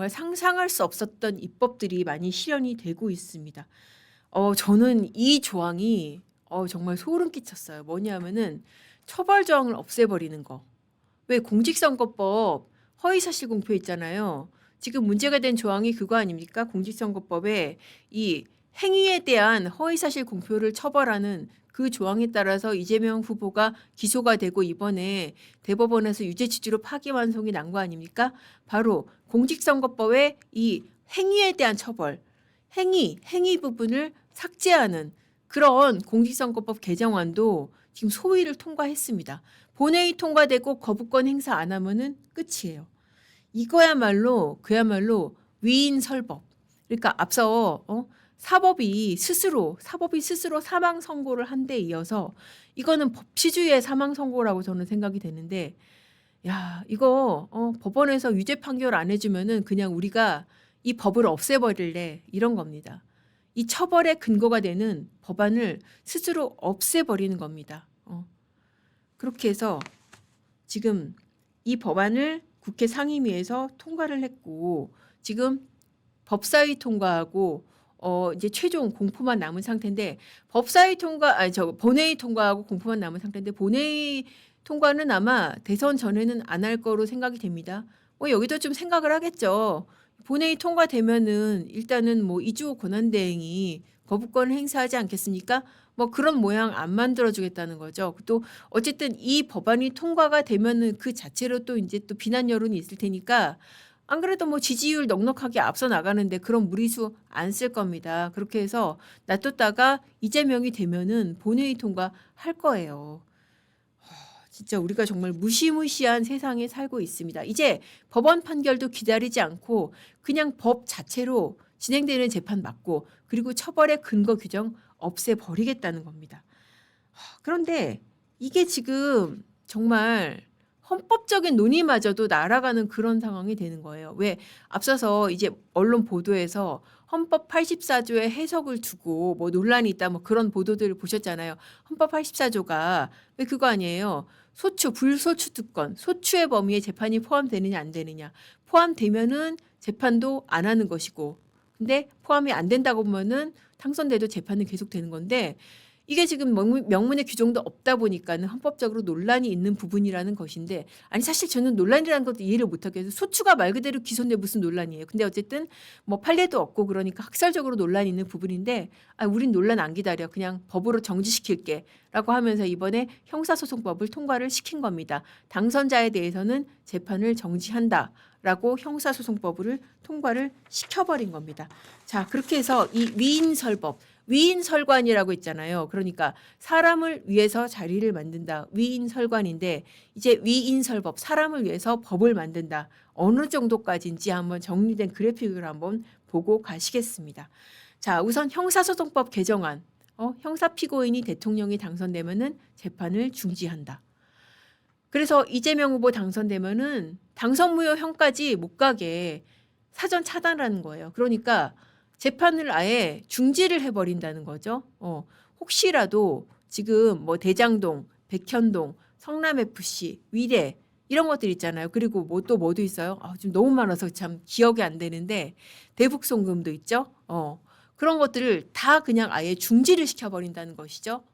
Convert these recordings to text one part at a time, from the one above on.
정말 상상할 수 없었던 입법들이 많이 실현이 되고 있습니다. 저는 이 조항이 정말 소름 끼쳤어요. 뭐냐면은 처벌 조항을 없애버리는 거. 왜 공직선거법 허위사실 공표 있잖아요. 지금 문제가 된 조항이 그거 아닙니까? 공직선거법에 이 행위에 대한 허위사실 공표를 처벌하는 그 조항에 따라서 이재명 후보가 기소가 되고 이번에 대법원에서 유죄 취지로 파기환송이 난 거 아닙니까? 바로 공직선거법의 이 행위에 대한 처벌, 행위 부분을 삭제하는 그런 공직선거법 개정안도 지금 소위를 통과했습니다. 본회의 통과되고 거부권 행사 안 하면은 끝이에요. 그야말로 위인설법. 그러니까 앞서 사법이 스스로 사망 선고를 한 데 이어서 이거는 법치주의의 사망 선고라고 저는 생각이 되는데, 야 이거 법원에서 유죄 판결 안 해주면은 그냥 우리가 이 법을 없애버릴래 이런 겁니다. 이 처벌의 근거가 되는 법안을 스스로 없애버리는 겁니다. 그렇게 해서 지금 이 법안을 국회 상임위에서 통과를 했고 지금 법사위 통과하고 이제 최종 공포만 남은 상태인데 본회의 통과하고 공포만 남은 상태인데 본회의 통과는 아마 대선 전에는 안 할 거로 생각이 됩니다. 여기도 좀 생각을 하겠죠. 본회의 통과되면은 일단은 뭐 이주호 권한대행이 거부권을 행사하지 않겠습니까? 뭐 그런 모양 안 만들어주겠다는 거죠. 또 어쨌든 이 법안이 통과가 되면은 그 자체로 또 이제 또 비난 여론이 있을 테니까 안 그래도 뭐 지지율 넉넉하게 앞서 나가는데 그런 무리수 안 쓸 겁니다. 그렇게 해서 놔뒀다가 이재명이 되면은 본회의 통과할 거예요. 진짜 우리가 정말 무시무시한 세상에 살고 있습니다. 이제 법원 판결도 기다리지 않고 그냥 법 자체로 진행되는 재판 맞고 그리고 처벌의 근거 규정 없애버리겠다는 겁니다. 그런데 이게 지금 정말 헌법적인 논의마저도 날아가는 그런 상황이 되는 거예요. 왜 앞서서 이제 언론 보도에서 헌법 84조의 해석을 두고 뭐 논란이 있다 뭐 그런 보도들을 보셨잖아요. 헌법 84조가 왜 그거 아니에요. 불소추 특권, 소추의 범위에 재판이 포함되느냐 안 되느냐. 포함되면은 재판도 안 하는 것이고 근데 포함이 안 된다고 보면은 당선돼도 재판은 계속되는 건데 이게 지금 명문의 규정도 없다 보니까는 헌법적으로 논란이 있는 부분이라는 것인데 아니 사실 저는 논란이라는 것도 이해를 못하겠어요. 소추가 말 그대로 기소인데 무슨 논란이에요. 근데 어쨌든 뭐 판례도 없고 그러니까 학설적으로 논란이 있는 부분인데 우린 논란 안 기다려. 그냥 법으로 정지시킬게 라고 하면서 이번에 형사소송법을 통과를 시킨 겁니다. 당선자에 대해서는 재판을 정지한다. 라고 형사소송법을 통과를 시켜버린 겁니다. 자, 그렇게 해서 이 위인설관이라고 있잖아요. 그러니까 사람을 위해서 자리를 만든다. 위인설관인데 이제 위인설법, 사람을 위해서 법을 만든다. 어느 정도까지인지 한번 정리된 그래픽을 한번 보고 가시겠습니다. 자, 우선 형사소송법 개정안. 형사피고인이 대통령이 당선되면은 재판을 중지한다. 그래서 이재명 후보 당선되면은 당선 무효형까지 못 가게 사전 차단하는 거예요. 그러니까 재판을 아예 중지를 해버린다는 거죠. 혹시라도 지금 뭐 대장동, 백현동, 성남FC, 위례 이런 것들 있잖아요. 그리고 뭐 또 뭐도 있어요. 지금 너무 많아서 참 기억이 안 되는데 대북송금도 있죠. 그런 것들을 다 그냥 아예 중지를 시켜버린다는 것이죠.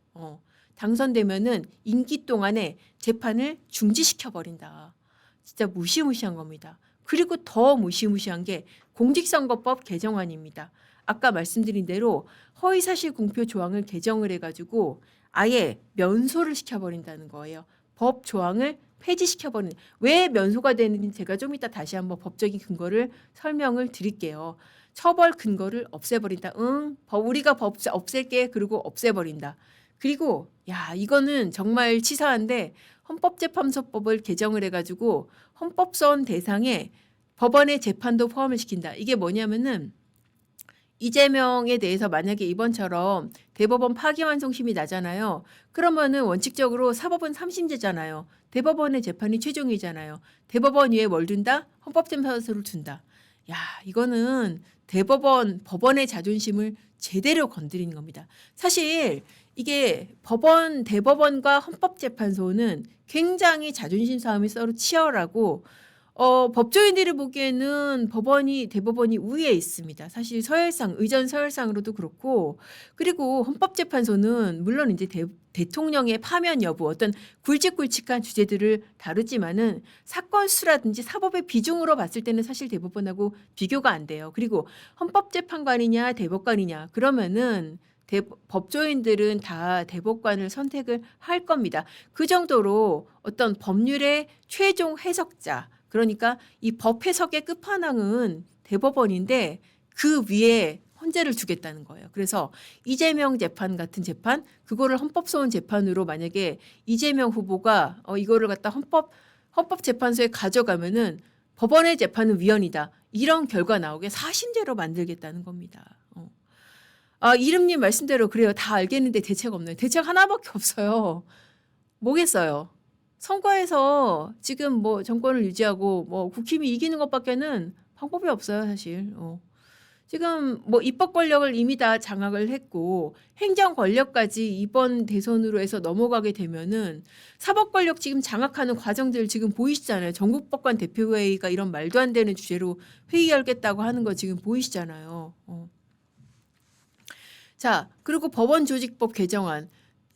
당선되면은 임기 동안에 재판을 중지시켜버린다. 진짜 무시무시한 겁니다. 그리고 더 무시무시한 게 공직선거법 개정안입니다. 아까 말씀드린 대로 허위사실 공표 조항을 개정을 해가지고 아예 면소를 시켜버린다는 거예요. 법 조항을 폐지시켜버리는. 왜 면소가 되는지 제가 좀 이따 다시 한번 법적인 근거를 설명을 드릴게요. 처벌 근거를 없애버린다. 우리가 법 없앨게. 그리고 없애버린다. 그리고 이거는 정말 치사한데 헌법재판소법을 개정을 해가지고 헌법소원 대상에 법원의 재판도 포함을 시킨다. 이게 뭐냐면은 이재명에 대해서 만약에 이번처럼 대법원 파기환송심이 나잖아요. 그러면은 원칙적으로 사법은 3심제잖아요. 대법원의 재판이 최종이잖아요. 대법원 위에 뭘 둔다? 헌법재판소를 둔다. 이거는 법원의 자존심을 제대로 건드리는 겁니다. 사실 이게 대법원과 헌법재판소는 굉장히 자존심 싸움이 서로 치열하고 법조인들이 보기에는 대법원이 우위에 있습니다. 사실 의전 서열상으로도 그렇고, 그리고 헌법재판소는 물론 이제 대통령의 파면 여부, 어떤 굵직굵직한 주제들을 다루지만은 사건 수라든지 사법의 비중으로 봤을 때는 사실 대법원하고 비교가 안 돼요. 그리고 헌법재판관이냐 대법관이냐 그러면은 법조인들은 다 대법관을 선택을 할 겁니다. 그 정도로 어떤 법률의 최종 해석자, 그러니까 이 법 해석의 끝판왕은 대법원인데 그 위에 헌재를 두겠다는 거예요. 그래서 이재명 재판 같은 재판, 그거를 헌법소원 재판으로 만약에 이재명 후보가 이거를 갖다 헌법재판소에 가져가면은 법원의 재판은 위헌이다. 이런 결과 나오게 사심제로 만들겠다는 겁니다. 이름님 말씀대로 그래요. 다 알겠는데 대책 없네요. 대책 하나밖에 없어요. 뭐겠어요? 선거에서 지금 뭐 정권을 유지하고 뭐 국힘이 이기는 것밖에는 방법이 없어요, 사실. 지금 뭐 입법 권력을 이미 다 장악을 했고 행정 권력까지 이번 대선으로 해서 넘어가게 되면은 사법 권력 지금 장악하는 과정들 지금 보이시잖아요. 전국법관 대표회의가 이런 말도 안 되는 주제로 회의 열겠다고 하는 거 지금 보이시잖아요. 자, 그리고 법원조직법 개정안.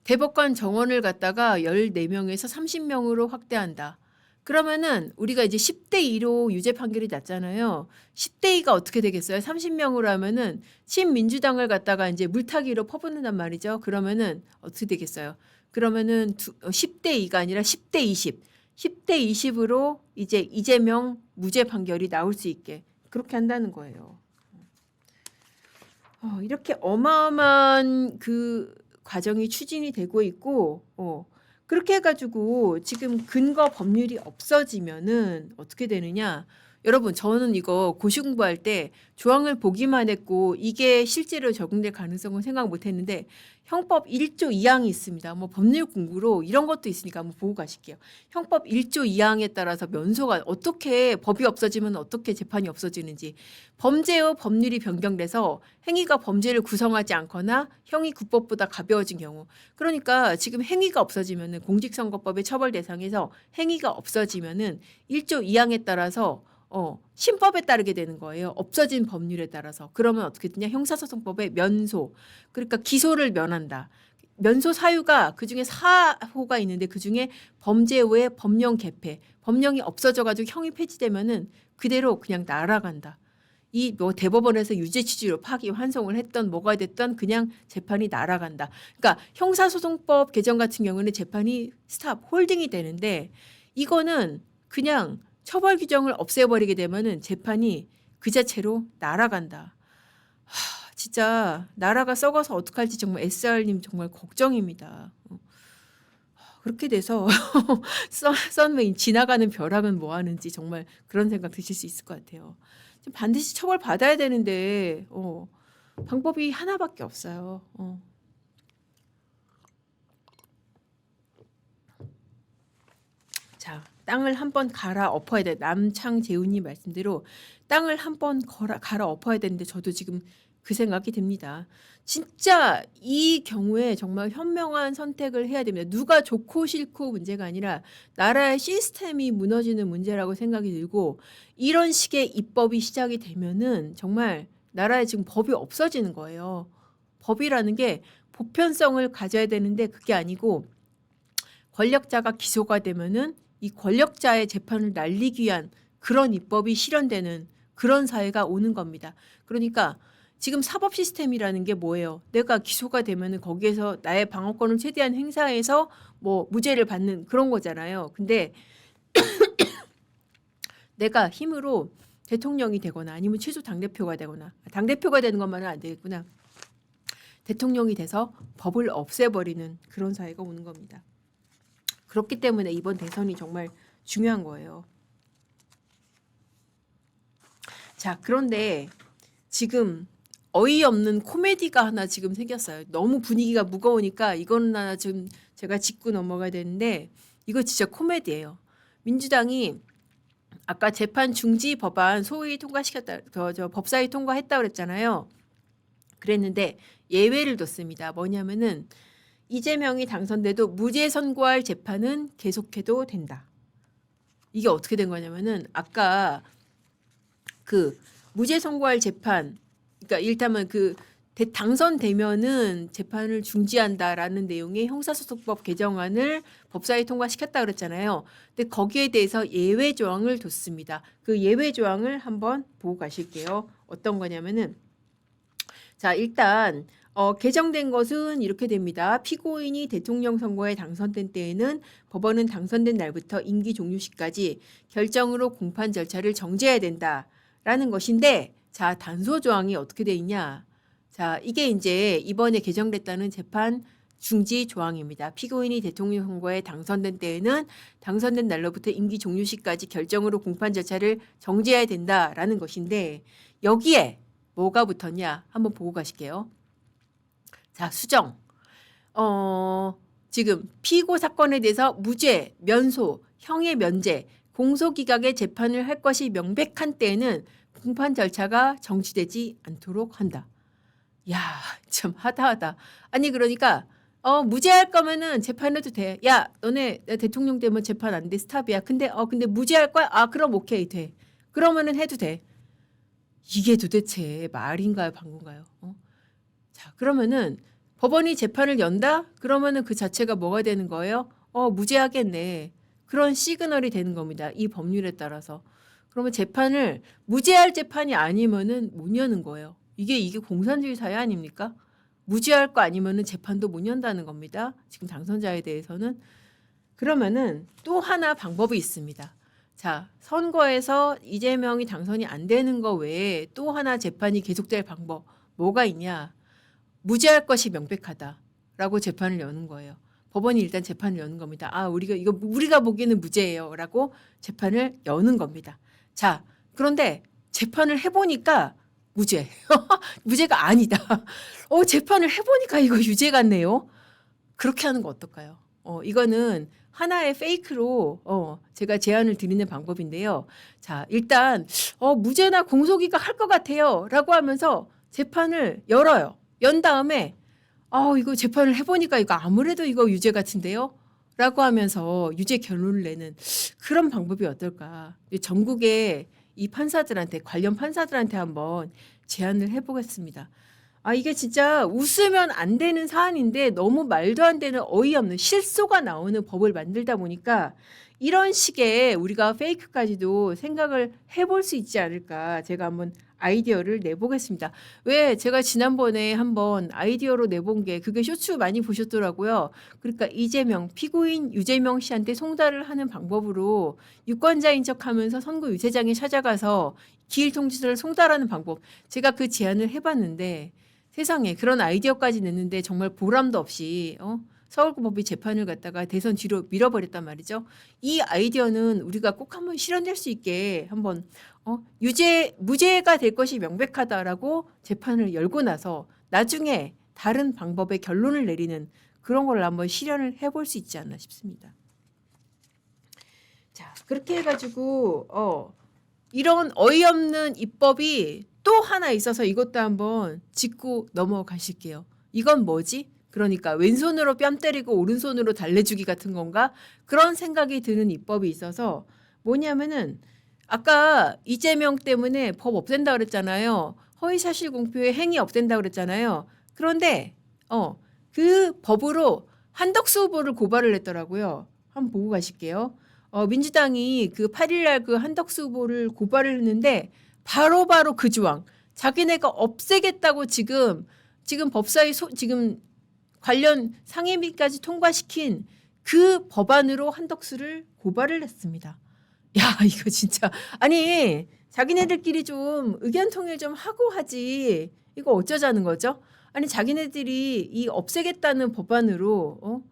대법관 정원을 갖다가 14명에서 30명으로 확대한다. 그러면은 우리가 이제 10대 2로 유죄 판결이 났잖아요. 10대 2가 어떻게 되겠어요? 30명으로 하면은 친민주당을 갖다가 이제 물타기로 퍼붓는단 말이죠. 그러면은 어떻게 되겠어요? 그러면은 10대 2가 아니라 10대 20. 10대 20으로 이제 이재명 무죄 판결이 나올 수 있게 그렇게 한다는 거예요. 이렇게 어마어마한 그 과정이 추진이 되고 있고, 그렇게 해가지고 지금 근거 법률이 없어지면은 어떻게 되느냐? 여러분, 저는 이거 고시 공부할 때 조항을 보기만 했고 이게 실제로 적용될 가능성은 생각 못 했는데 형법 1조 2항이 있습니다. 뭐 법률 공부로 이런 것도 있으니까 한번 보고 가실게요. 형법 1조 2항에 따라서 면소가 어떻게 법이 없어지면 어떻게 재판이 없어지는지 범죄의 법률이 변경돼서 행위가 범죄를 구성하지 않거나 형이 국법보다 가벼워진 경우 그러니까 지금 행위가 없어지면은 공직선거법의 처벌 대상에서 행위가 없어지면은 1조 2항에 따라서 신법에 따르게 되는 거예요. 없어진 법률에 따라서. 그러면 어떻게 되냐? 형사소송법의 면소. 그러니까 기소를 면한다. 면소 사유가 그중에 4호가 있는데 그중에 범죄 후에 법령 개폐. 법령이 없어져 가지고 형이 폐지되면은 그대로 그냥 날아간다. 이 뭐 대법원에서 유죄 취지로 파기 환송을 했던 뭐가 됐던 그냥 재판이 날아간다. 그러니까 형사소송법 개정 같은 경우는 재판이 스탑 홀딩이 되는데 이거는 그냥 처벌 규정을 없애버리게 되면은 재판이 그 자체로 날아간다. 진짜 나라가 썩어서 어떡할지 정말 SR님 정말 걱정입니다. 그렇게 돼서 썬웨인 지나가는 벼락은 뭐 하는지 정말 그런 생각 드실 수 있을 것 같아요. 반드시 처벌 받아야 되는데 방법이 하나밖에 없어요. 자, 땅을 한번 갈아 엎어야 돼. 남창재훈님 말씀대로 땅을 한번 갈아 엎어야 되는데 저도 지금 그 생각이 듭니다. 진짜 이 경우에 정말 현명한 선택을 해야 됩니다. 누가 좋고 싫고 문제가 아니라 나라의 시스템이 무너지는 문제라고 생각이 들고 이런 식의 입법이 시작이 되면은 정말 나라에 지금 법이 없어지는 거예요. 법이라는 게 보편성을 가져야 되는데 그게 아니고 권력자가 기소가 되면은 이 권력자의 재판을 날리기 위한 그런 입법이 실현되는 그런 사회가 오는 겁니다. 그러니까 지금 사법 시스템이라는 게 뭐예요? 내가 기소가 되면은 거기에서 나의 방어권을 최대한 행사해서 뭐 무죄를 받는 그런 거잖아요. 근데 내가 힘으로 대통령이 되거나 아니면 최소 당대표가 되거나 당대표가 되는 것만은 안 되겠구나. 대통령이 돼서 법을 없애버리는 그런 사회가 오는 겁니다. 그렇기 때문에 이번 대선이 정말 중요한 거예요. 자, 그런데 지금 어이없는 코미디가 하나 지금 생겼어요. 너무 분위기가 무거우니까 이거는 하나 지금 제가 짚고 넘어가야 되는데 이거 진짜 코미디예요. 민주당이 아까 재판 중지 법안 소위 통과시켰다, 저 법사위 통과했다고 그랬잖아요. 그랬는데 예외를 뒀습니다. 뭐냐면은 이재명이 당선돼도 무죄 선고할 재판은 계속해도 된다. 이게 어떻게 된 거냐면은 아까 그 무죄 선고할 재판, 그러니까 일단은 그 당선되면은 재판을 중지한다라는 내용의 형사소송법 개정안을 법사위에 통과시켰다 그랬잖아요. 근데 거기에 대해서 예외 조항을 뒀습니다. 그 예외 조항을 한번 보고 가실게요. 어떤 거냐면은 자, 일단 개정된 것은 이렇게 됩니다. 피고인이 대통령 선거에 당선된 때에는 법원은 당선된 날부터 임기 종료 시까지 결정으로 공판 절차를 정지해야 된다라는 것인데, 자, 단서 조항이 어떻게 돼 있냐? 자, 이게 이제 이번에 개정됐다는 재판 중지 조항입니다. 피고인이 대통령 선거에 당선된 때에는 당선된 날로부터 임기 종료 시까지 결정으로 공판 절차를 정지해야 된다라는 것인데, 여기에 뭐가 붙었냐? 한번 보고 가실게요. 자, 수정. 지금 피고 사건에 대해서 무죄, 면소, 형의 면제, 공소기각의 재판을 할 것이 명백한 때에는 공판 절차가 정지되지 않도록 한다. 야, 참 하다하다. 아니 그러니까 무죄할 거면은 재판해도 돼. 야, 너네 대통령 되면 재판 안 돼. 스탑이야. 근데 무죄할 거야? 아, 그럼 오케이 돼. 그러면은 해도 돼. 이게 도대체 말인가요, 방구인가요? 자, 그러면은 법원이 재판을 연다? 그러면은 그 자체가 뭐가 되는 거예요? 무죄하겠네. 그런 시그널이 되는 겁니다. 이 법률에 따라서. 그러면 재판을 무죄할 재판이 아니면은 못 여는 거예요. 이게 공산주의 사회 아닙니까? 무죄할 거 아니면은 재판도 못 연다는 겁니다. 지금 당선자에 대해서는. 그러면은 또 하나 방법이 있습니다. 자, 선거에서 이재명이 당선이 안 되는 거 외에 또 하나 재판이 계속될 방법 뭐가 있냐? 무죄할 것이 명백하다라고 재판을 여는 거예요. 법원이 일단 재판을 여는 겁니다. 아, 우리가 보기에는 무죄예요라고 재판을 여는 겁니다. 자, 그런데 재판을 해보니까 무죄. 무죄가 아니다. 재판을 해보니까 이거 유죄 같네요. 그렇게 하는 거 어떨까요? 이거는 하나의 페이크로 제가 제안을 드리는 방법인데요. 자, 일단 무죄나 공소기각 할 것 같아요 라고 하면서 재판을 열어요. 연 다음에 이거 재판을 해보니까 이거 아무래도 이거 유죄 같은데요? 라고 하면서 유죄 결론을 내는 그런 방법이 어떨까. 전국의 이 판사들한테, 관련 판사들한테 한번 제안을 해보겠습니다. 이게 진짜 웃으면 안 되는 사안인데 너무 말도 안 되는 어이없는 실소가 나오는 법을 만들다 보니까 이런 식의 우리가 페이크까지도 생각을 해볼 수 있지 않을까. 제가 한번 아이디어를 내보겠습니다. 왜 제가 지난번에 한번 아이디어로 내본 게 그게 쇼츠 많이 보셨더라고요. 그러니까 이재명, 피고인 유재명 씨한테 송달을 하는 방법으로 유권자인 척하면서 선거 유세장에 찾아가서 기일 통지서를 송달하는 방법. 제가 그 제안을 해봤는데 세상에 그런 아이디어까지 냈는데 정말 보람도 없이 서울고법이 재판을 갖다가 대선 뒤로 밀어버렸단 말이죠. 이 아이디어는 우리가 꼭 한번 실현될 수 있게 한번 무죄가 될 것이 명백하다라고 재판을 열고 나서 나중에 다른 방법의 결론을 내리는 그런 걸 한번 실현을 해볼 수 있지 않나 싶습니다. 자, 그렇게 해가지고 이런 어이없는 입법이 또 하나 있어서 이것도 한번 짚고 넘어가실게요. 이건 뭐지? 그러니까 왼손으로 뺨 때리고 오른손으로 달래주기 같은 건가? 그런 생각이 드는 입법이 있어서 뭐냐면은 아까 이재명 때문에 법 없앤다 그랬잖아요. 허위사실 공표의 행위 없앤다 그랬잖아요. 그런데 그 법으로 한덕수 후보를 고발을 했더라고요. 한번 보고 가실게요. 민주당이 그 8일날 그 한덕수 후보를 고발을 했는데 바로 그 조항 자기네가 없애겠다고 지금 법사위 지금 관련 상임위까지 통과시킨 그 법안으로 한덕수를 고발을 했습니다. 야, 이거 진짜 아니 자기네들끼리 좀 의견 통일 좀 하고 하지. 이거 어쩌자는 거죠? 아니 자기네들이 이 없애겠다는 법안으로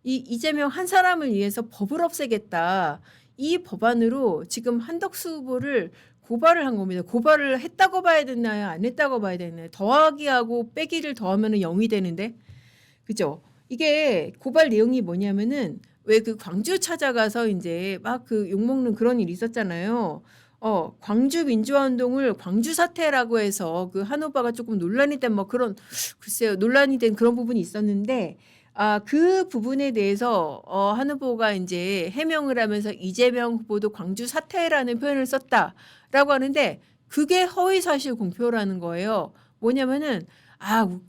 이 이재명 한 사람을 위해서 법을 없애겠다. 이 법안으로 지금 한덕수 후보를 고발을 한 겁니다. 고발을 했다고 봐야 되나요? 안 했다고 봐야 되나요? 더하기하고 빼기를 더하면 0이 되는데. 그죠? 이게 고발 내용이 뭐냐면은 왜 그 광주 찾아가서 이제 막 그 욕먹는 그런 일이 있었잖아요. 광주 민주화 운동을 광주 사태라고 해서 그 한 오빠가 조금 논란이 된 뭐 그런 글쎄요. 논란이 된 그런 부분이 있었는데 그 부분에 대해서 한 후보가 인제 해명을 하면서 "이재명 후보도 광주 사퇴라는 표현을 썼다."라고 하는데 그게 허위 사실 공표라는 거예요. 뭐냐면은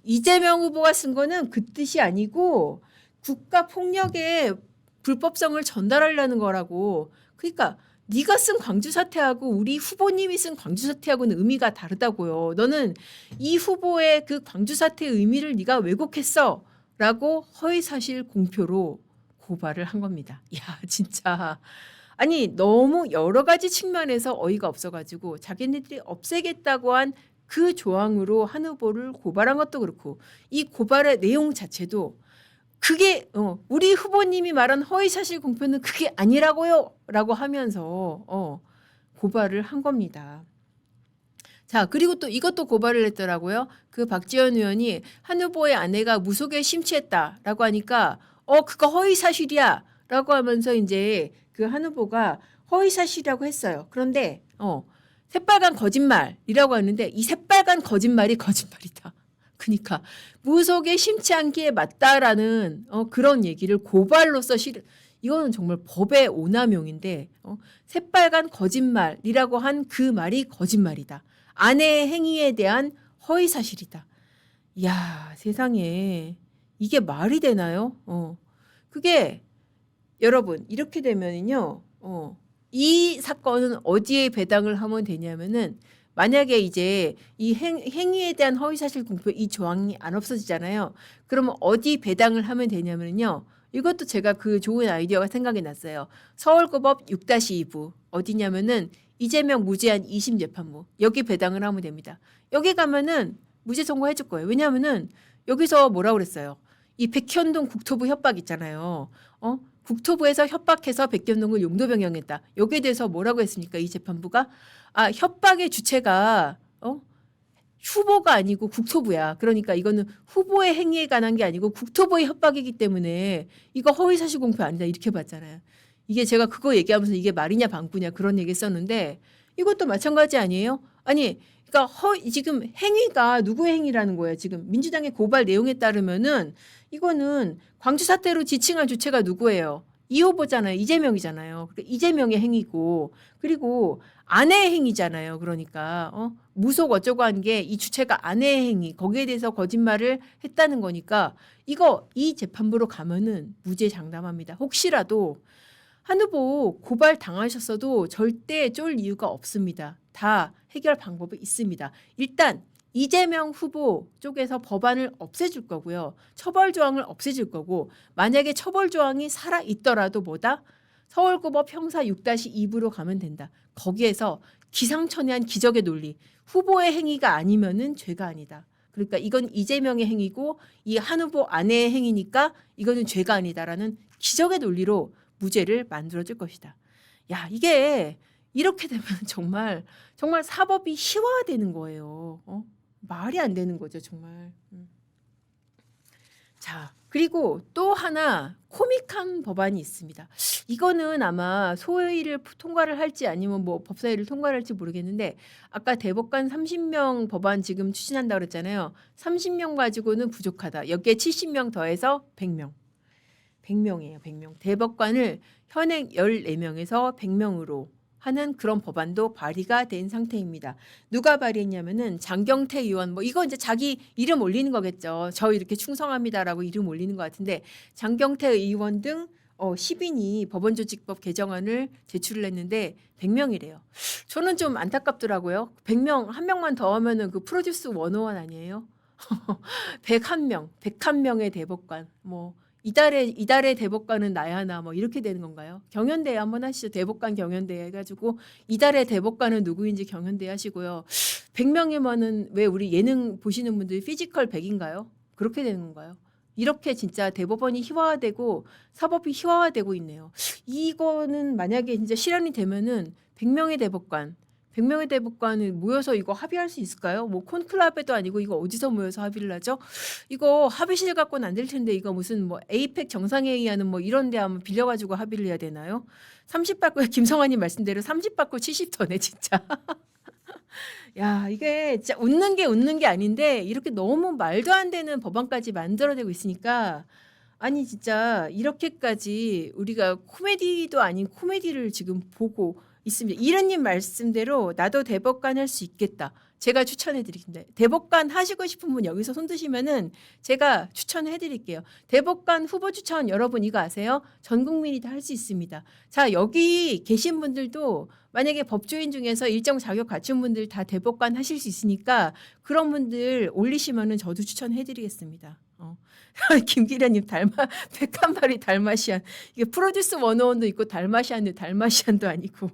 이재명 후보가 쓴 거는 그 뜻이 아니고 국가 폭력의 불법성을 전달하려는 거라고. 그러니까 네가 쓴 광주 사퇴하고 우리 후보님이 쓴 광주 사퇴하고는 의미가 다르다고요. "너는 이 후보의 그 광주 사퇴의 의미를 네가 왜곡했어."라고 허위 사실 공표로 고발을 한 겁니다. 야 진짜 아니 너무 여러 가지 측면에서 어이가 없어 가지고 자기네들이 없애겠다고 한 그 조항으로 한 후보를 고발한 것도 그렇고 이 고발의 내용 자체도 그게 "우리 후보님이 말한 허위 사실 공표는 그게 아니라고요."라고 하면서 고발을 한 겁니다. 자 그리고 또 이것도 고발을 했더라고요. 그 박지원 의원이 "한 후보의 아내가 무속에 심취했다."라고 하니까 그거 허위 사실이야."라고 하면서 인제 그 한 후보가 허위 사실이라고 했어요. 그런데 새빨간 거짓말이라고 하는데 이 새빨간 거짓말이 거짓말이다. 그니까 "무속에 심취한 게 맞다."라는 그런 얘기를 고발로써 이거는 정말 법의 오남용인데 새빨간 거짓말이라고 한 그 말이 거짓말이다. 아내의 행위에 대한 허위 사실이다. 이야 세상에 이게 말이 되나요? 그게 여러분 이렇게 되면은요. 이 사건은 어디에 배당을 하면 되냐면은 만약에 이제 이 행위에 대한 허위 사실 공표 이 조항이 안 없어지잖아요. 그러면 어디 배당을 하면 되냐면요. 이것도 제가 그 좋은 아이디어가 생각이 났어요. 서울고법 6-2부 어디냐면은 이재명 무죄한 2심 재판부 여기 배당을 하면 됩니다. 여기 가면은 무죄 선고해 줄 거예요. 왜냐하면은 여기서 뭐라 그랬어요. 이 백현동 국토부 협박 있잖아요. 국토부에서 협박해서 백현동을 용도 변경했다. 여기에 대해서 뭐라고 했습니까? 이 재판부가 협박의 주체가 후보가 아니고 국토부야. 그러니까 이거는 후보의 행위에 관한 게 아니고 국토부의 협박이기 때문에 이거 허위사실 공표 아니다. 이렇게 봤잖아요. 이게 제가 그거 얘기하면서 이게 말이냐 방구냐 그런 얘기 했었는데 이것도 마찬가지 아니에요? 아니 그러니까 지금 행위가 누구의 행위라는 거예요. 지금 민주당의 고발 내용에 따르면은 이거는 광주 사태로 지칭한 주체가 누구예요? 이 후보잖아요. 이재명이잖아요. 그러니까 이재명의 행위고 그리고 아내의 행위잖아요. 그러니까 무속 어쩌고 한 게 이 주체가 아내의 행위 거기에 대해서 거짓말을 했다는 거니까 이 재판부로 가면은 무죄 장담합니다. 혹시라도 한 후보 고발 당하셨어도 절대 쫄 이유가 없습니다. 다 해결 방법이 있습니다. 일단 이재명 후보 쪽에서 법안을 없애줄 거고요. 처벌 조항을 없애줄 거고 만약에 처벌 조항이 살아있더라도 서울고법 형사 6-2부로 가면 된다. 거기에서 기상천외한 기적의 논리 후보의 행위가 아니면은 죄가 아니다. 그러니까 이건 이재명의 행위고 이 한 후보 아내의 행위니까 이거는 죄가 아니다라는 기적의 논리로 무죄를 만들어줄 것이다. 야 이게 이렇게 되면 정말 사법이 희화화되는 거예요. 말이 안 되는 거죠 정말. 자 그리고 또 하나 코믹한 법안이 있습니다. 이거는 아마 소위를 통과를 할지 아니면 뭐 법사위를 통과를 할지 모르겠는데 아까 대법관 30명 법안 지금 추진한다고 그랬잖아요. 30명 가지고는 부족하다. 여기에 70명 더해서 100명. 100명이에요. 100명. 대법관을 현행 14명에서 100명으로 하는 그런 법안도 발의가 된 상태입니다. 누가 발의했냐면은 장경태 의원 이거 이제 자기 이름 올리는 거겠죠. 저 이렇게 충성합니다라고 이름 올리는 것 같은데 장경태 의원 등 10인이 법원조직법 개정안을 제출을 했는데 100명이래요. 저는 좀 안타깝더라고요. 100명 한 명만 더 하면은 그 프로듀스 101 아니에요? 101명, 101명의 대법관 이달의 대법관은 나야나 이렇게 되는 건가요? 경연대회 한번 하시죠. 대법관 경연대회 해가지고 이달의 대법관은 누구인지 경연대회 하시고요. 100명이면은 왜 우리 예능 보시는 분들이 피지컬 100인가요? 그렇게 되는 건가요? 이렇게 진짜 대법원이 희화화되고 사법이 희화화되고 있네요. 이거는 만약에 진짜 실현이 되면은 100명의 대법관이 모여서 이거 합의할 수 있을까요? 콘클라베도 아니고 이거 어디서 모여서 합의를 하죠? 이거 합의실 갖고는 안 될 텐데 이거 무슨 에이펙 정상회의하는 이런 데 한번 빌려가지고 합의를 해야 되나요? 30바꾸 김성환님 말씀대로 30바꾸 70터네 진짜. 야 이게 진짜 웃는 게 아닌데 이렇게 너무 말도 안 되는 법안까지 만들어내고 있으니까 아니 진짜 이렇게까지 우리가 코미디도 아닌 코미디를 지금 보고 있습니다. 이런님 말씀대로 나도 대법관 할 수 있겠다. 제가 추천해 드리겠습니다. 대법관 하시고 싶은 분 여기서 손 드시면은 제가 추천해 드릴게요. 대법관 후보 추천 여러분 이거 아세요? 전 국민이 다 할 수 있습니다. 자, 여기 계신 분들도 만약에 법조인 중에서 일정 자격 갖춘 분들 다 대법관 하실 수 있으니까 그런 분들 올리시면은 저도 추천해 드리겠습니다. 김기련님 101마리 달마시안. 이게 프로듀스 101도 있고 달마시안도 달마시안도 아니고.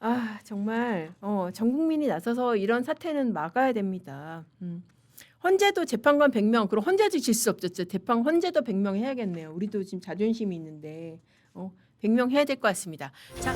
아 정말 전 국민이 나서서 이런 사태는 막아야 됩니다. 헌재도 재판관 100명, 그럼 헌재도 질 수 없죠. 재판 헌재도 100명 해야겠네요. 우리도 지금 자존심이 있는데 100명 해야 될 것 같습니다. 자.